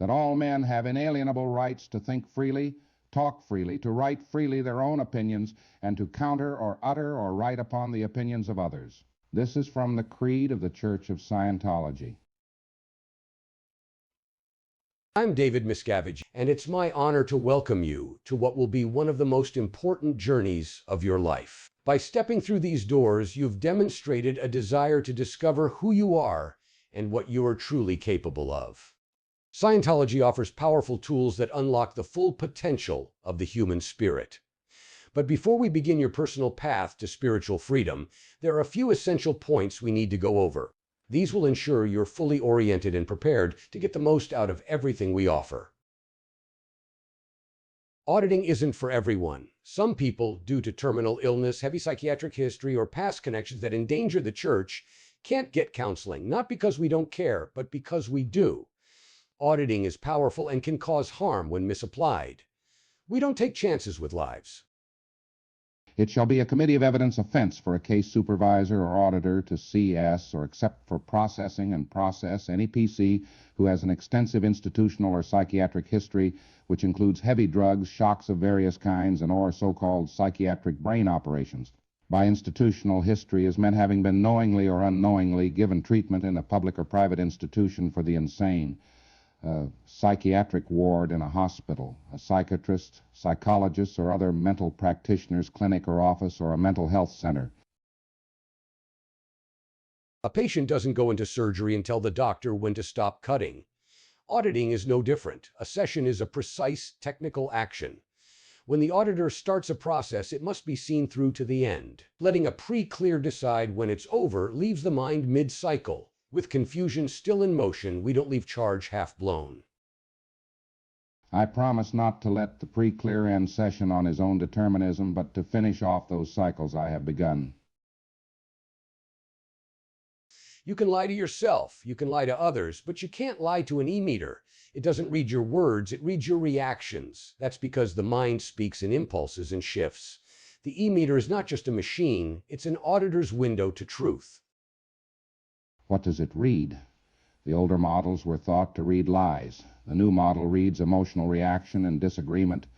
that all men have inalienable rights to think freely, talk freely, to write freely their own opinions, and to counter or utter or write upon the opinions of others. This is from the Creed of the Church of Scientology. I'm David Miscavige, and it's my honor to welcome you to what will be one of the most important journeys of your life. By stepping through these doors, you've demonstrated a desire to discover who you are and what you are truly capable of. Scientology offers powerful tools that unlock the full potential of the human spirit. But before we begin your personal path to spiritual freedom, there are a few essential points we need to go over. These will ensure you're fully oriented and prepared to get the most out of everything we offer. Auditing isn't for everyone. Some people, due to terminal illness, heavy psychiatric history, or past connections that endanger the church, can't get counseling, not because we don't care, but because we do. Auditing is powerful and can cause harm when misapplied. We don't take chances with lives. It shall be a committee of evidence offense for a case supervisor or auditor to CS or accept for processing and process any PC who has an extensive institutional or psychiatric history which includes heavy drugs, shocks of various kinds, and or so-called psychiatric brain operations. By institutional history is meant having been knowingly or unknowingly given treatment in a public or private institution for the insane, a psychiatric ward in a hospital, a psychiatrist, psychologist, or other mental practitioner's clinic or office, or a mental health center. A patient doesn't go into surgery and tell the doctor when to stop cutting. Auditing is no different. A session is a precise technical action. When the auditor starts a process, it must be seen through to the end. Letting a pre-clear decide when it's over leaves the mind mid-cycle. With confusion still in motion, we don't leave charge half-blown. I promise not to let the pre-clear end session on his own determinism, but to finish off those cycles I have begun. You can lie to yourself, you can lie to others, but you can't lie to an e-meter. It doesn't read your words, it reads your reactions. That's because the mind speaks in impulses and shifts. The e-meter is not just a machine, it's an auditor's window to truth. What does it read? The older models were thought to read lies. The new model reads emotional reaction and disagreement,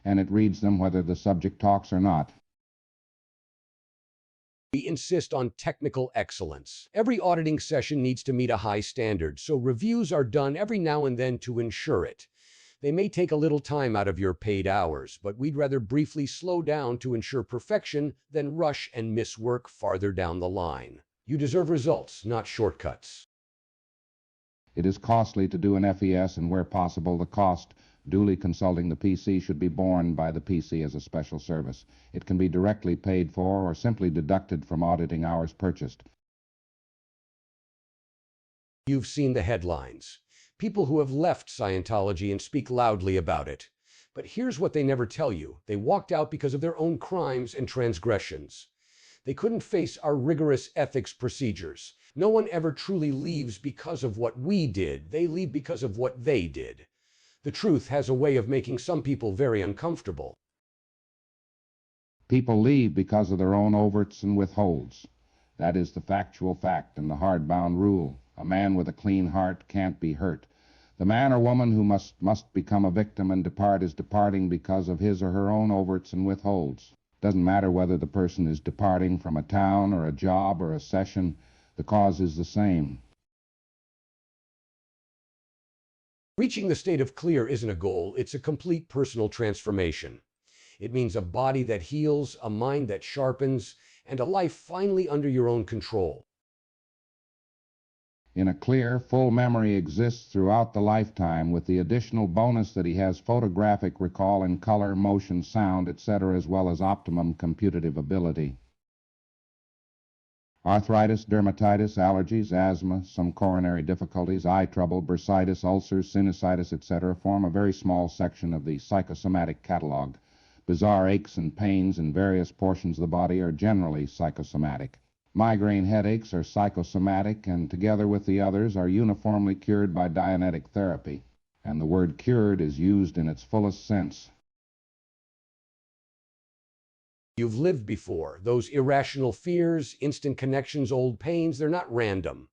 and it reads them whether the subject talks or not. We insist on technical excellence. Every auditing session needs to meet a high standard, so reviews are done every now and then to ensure it. They may take a little time out of your paid hours, but we'd rather briefly slow down to ensure perfection than rush and miss work farther down the line. You deserve results, not shortcuts. It is costly to do an FES, and where possible, the cost, duly consulting the PC, should be borne by the PC as a special service. It can be directly paid for or simply deducted from auditing hours purchased. You've seen the headlines. People who have left Scientology and speak loudly about it. But here's what they never tell you. They walked out because of their own crimes and transgressions. They couldn't face our rigorous ethics procedures. No one ever truly leaves because of what we did. They leave because of what they did. The truth has a way of making some people very uncomfortable. People leave because of their own overts and withholds. That is the factual fact and the hardbound rule. A man with a clean heart can't be hurt. The man or woman who must become a victim and depart is departing because of his or her own overts and withholds. Doesn't matter whether the person is departing from a town or a job or a session, the cause is the same. Reaching the state of clear isn't a goal, it's a complete personal transformation. It means a body that heals, a mind that sharpens, and a life finally under your own control. In a clear, full memory exists throughout the lifetime, with the additional bonus that he has photographic recall in color, motion, sound, etc., as well as optimum computative ability. Arthritis, dermatitis, allergies, asthma, some coronary difficulties, eye trouble, bursitis, ulcers, sinusitis, etc. form a very small section of the psychosomatic catalog. Bizarre aches and pains in various portions of the body are generally psychosomatic. Migraine headaches are psychosomatic, and together with the others are uniformly cured by Dianetic therapy. And the word cured is used in its fullest sense. You've lived before. Those irrational fears, instant connections, old pains, they're not random.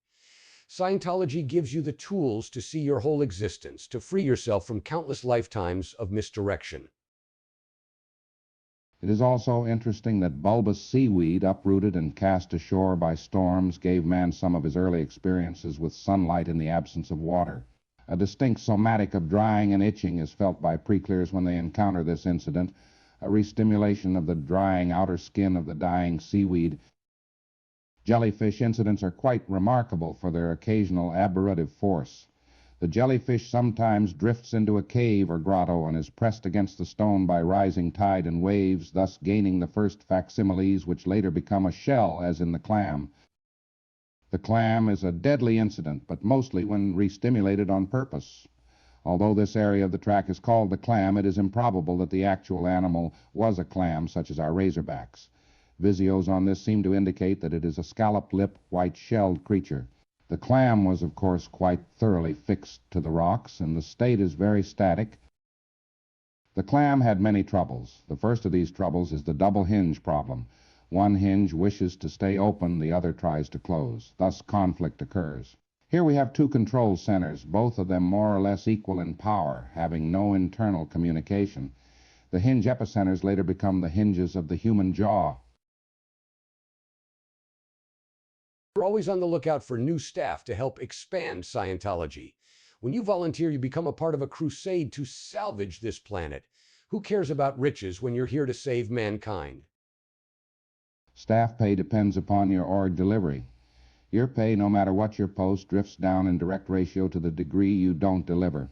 Scientology gives you the tools to see your whole existence, to free yourself from countless lifetimes of misdirection. It is also interesting that bulbous seaweed, uprooted and cast ashore by storms, gave man some of his early experiences with sunlight in the absence of water. A distinct somatic of drying and itching is felt by pre-clears when they encounter this incident, a restimulation of the drying outer skin of the dying seaweed. Jellyfish incidents are quite remarkable for their occasional aberrative force. The jellyfish sometimes drifts into a cave or grotto and is pressed against the stone by rising tide and waves, thus gaining the first facsimiles which later become a shell, as in the clam. The clam is a deadly incident, but mostly when restimulated on purpose. Although this area of the track is called the clam, it is improbable that the actual animal was a clam, such as our razorbacks. Visios on this seem to indicate that it is a scallop-lipped, white-shelled creature. The clam was, of course, quite thoroughly fixed to the rocks, and the state is very static. The clam had many troubles. The first of these troubles is the double hinge problem. One hinge wishes to stay open, the other tries to close. Thus conflict occurs. Here we have two control centers, both of them more or less equal in power, having no internal communication. The hinge epicenters later become the hinges of the human jaw. We're always on the lookout for new staff to help expand Scientology. When you volunteer, you become a part of a crusade to salvage this planet. Who cares about riches when you're here to save mankind? Staff pay depends upon your org delivery. Your pay, no matter what your post, drifts down in direct ratio to the degree you don't deliver.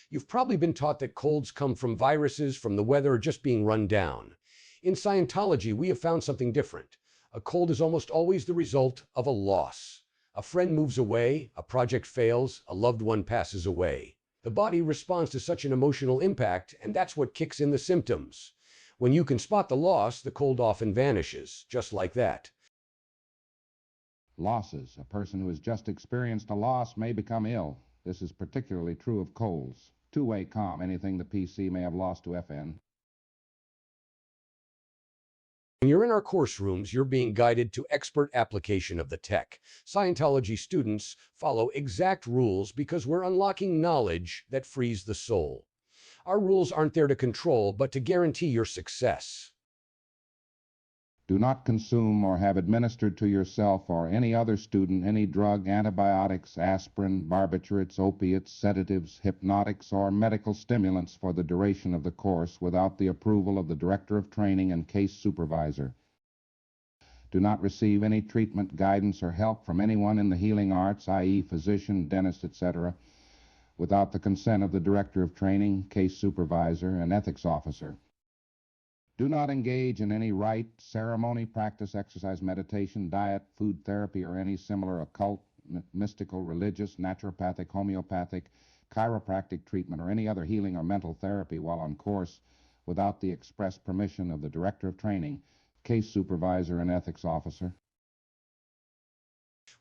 You've probably been taught that colds come from viruses, from the weather, or just being run down. In Scientology, we have found something different. A cold is almost always the result of a loss. A friend moves away, a project fails, a loved one passes away. The body responds to such an emotional impact, and that's what kicks in the symptoms. When you can spot the loss, the cold often vanishes, just like that. Losses. A person who has just experienced a loss may become ill. This is particularly true of colds. Two-way comm, anything the PC may have lost to FN. When you're in our course rooms, you're being guided to expert application of the tech. Scientology students follow exact rules because we're unlocking knowledge that frees the soul. Our rules aren't there to control, but to guarantee your success. Do not consume or have administered to yourself or any other student any drug, antibiotics, aspirin, barbiturates, opiates, sedatives, hypnotics, or medical stimulants for the duration of the course without the approval of the Director of Training and Case Supervisor. Do not receive any treatment, guidance, or help from anyone in the healing arts, i.e. physician, dentist, etc., without the consent of the Director of Training, Case Supervisor, and Ethics Officer. Do not engage in any rite, ceremony, practice, exercise, meditation, diet, food therapy, or any similar occult, mystical, religious, naturopathic, homeopathic, chiropractic treatment, or any other healing or mental therapy while on course without the express permission of the Director of Training, Case Supervisor, and Ethics Officer.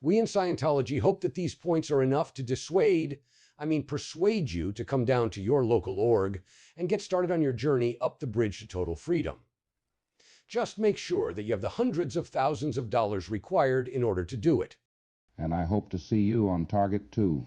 We in Scientology hope that these points are enough to persuade you to come down to your local org and get started on your journey up the bridge to total freedom. Just make sure that you have the hundreds of thousands of dollars required in order to do it. And I hope to see you on target too.